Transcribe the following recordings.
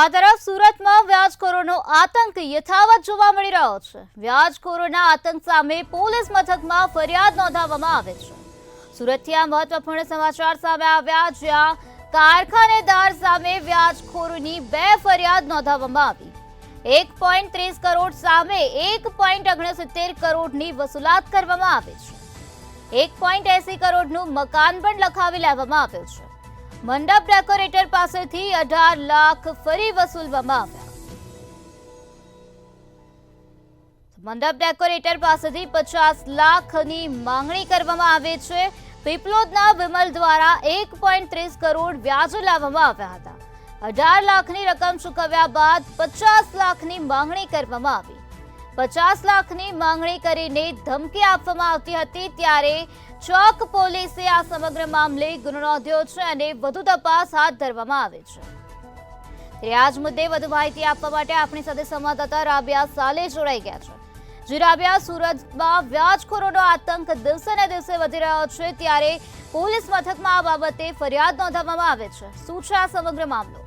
તો આ તરફ સુરતમાં વ્યાજખોરોનો આતંક યથાવત જોવા મળી રહ્યો છે। વ્યાજખોરોના આતંક સામે પોલીસ મથકમાં ફરિયાદ નોંધાવવામાં આવે છે। સુરતથી આ મહત્વપૂર્ણ સમાચાર સામે આવ્યા, જ્યાં કારખાનેદાર સામે વ્યાજખોરોની 2 ફરિયાદ નોંધાવવામાં આવી। 1.30 કરોડ સામે 1.69 કરોડની વસૂલાત કરવામાં આવી છે। 1.80 કરોડનું મકાન પણ લખાવી લેવામાં આવ્યું છે। મંડપ ડેકોરેટર પાસેથી 18 લાખ ફરી વસૂલવામાં આવ્યા। મંડપ ડેકોરેટર પાસેથી 50 લાખની માંગણી કરવામાં આવી છે। પીપલોદના વિમલ દ્વારા 1.30 કરોડ વ્યાજે લાવવામાં આવ્યા હતા। 18 લાખની રકમ ચૂકવ્યા બાદ 50 લાખની માંગણી કરવામાં આવી। 50 લાખની માંગણી કરીને ધમકી આપવામાં આવતી હતી, ત્યારે ચોક પોલીસે આ સમગ્ર મામલે ગુનો નોંધ્યો છે અને વધુ તપાસ હાથ ધરવામાં આવી છે। ત્યારે આ જ મુદ્દે વધુ માહિતી આપવા માટે આપણી સાથે સંવાદદાતા રાબિયા સાલે જોડાઈ ગયા છે। જી રાબિયા, સુરતમાં વ્યાજખોરોનો આતંક દિવસે ને દિવસે વધી રહ્યો છે, ત્યારે પોલીસ મથકમાં આ બાબતે ફરિયાદ નોંધાવવામાં આવે છે। શું છે આ સમગ્ર મામલો?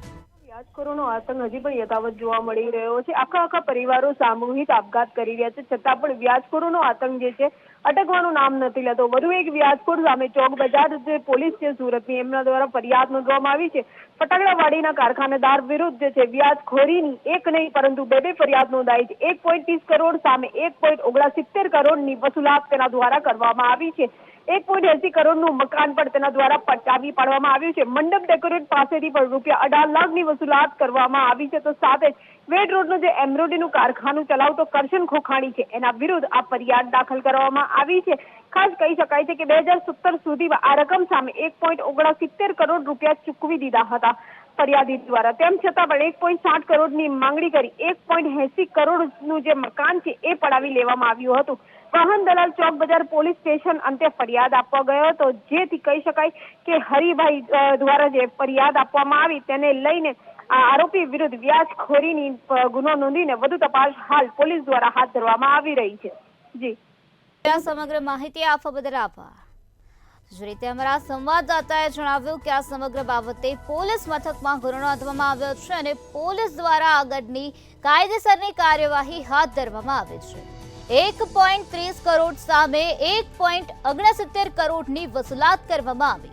વ્યાજખોરોનો આતંક હજી પણ યથાવત જોવા મળી રહ્યો છે। આખા પરિવારો સામૂહિક આપઘાત કરી રહ્યા છે, છતાં પણ વ્યાજખોરોનો આતંક જે છે અટકવાનું નામ નથી લેતો। વધુ એક વ્યાજખોર સામે ચોક બજાર જે પોલીસ છે સુરતની, એમના દ્વારા ફરિયાદ નોંધવામાં આવી છે। ફટાકડાવાડીના કારખાનેદાર વિરુદ્ધ જે છે વ્યાજખોરીની એક નહીં પરંતુ 2 ફરિયાદ નોંધાઈ છે। 1.30 કરોડ સામે 1.69 કરોડની વસૂલાત તેના દ્વારા કરવામાં આવી છે। 1.80 કરોડનું મકાન પણ તેના દ્વારા પચાવી પાડવામાં આવ્યું છે। મંડપ ડેકોરેટ પાસેથી પણ રૂપિયા 18 લાખની વસૂલાત કરવામાં આવી છે। તો સાથે જ વેડ રોડનું જે એમ્બ્રોઇડરીનું કારખાનું ચલાવતો કરશન ખોખાણી છે, એના વિરુદ્ધ આ ફરિયાદ દાખલ કરવામાં આવી છે। ખાસ કહી શકાય છે કે 2017 સુધીમાં આ રકમ સામે 1.69 કરોડ રૂપિયા ચૂકવી દીધા હતા ફરિયાદી દ્વારા। તેમ છતાં પણ 1.60 કરોડની માંગણી કરી 1.80 કરોડનું જે મકાન છે એ પડાવી લેવામાં આવ્યું હતું। વાહન દલાલ ચોક બજાર પોલીસ સ્ટેશન અંતે ફરિયાદ આપવા ગયો હતો, જેથી કહી શકાય કે હરિભાઈ દ્વારા જે ફરિયાદ આપવામાં આવી તેને લઈને આરોપી વિરુદ્ધ વ્યાજખોરીની ગુનો નોંધીને વધુ તપાસ હાલ પોલીસ દ્વારા હાથ ધરવામાં આવી રહી છે। જી, સમગ્ર માહિતી આપવા બદલ આભાર। જે રીતે અમારા સંવાદદાતાએ જણાવ્યું કે આ સમગ્ર બાબતે પોલીસ મથકમાં ગુનો નોંધવામાં આવ્યો છે અને પોલીસ દ્વારા આગળની કાયદેસરની કાર્યવાહી હાથ ધરવામાં આવી છે। 1.30 કરોડ સામે 1.69 કરોડની વસૂલાત કરવામાં આવી।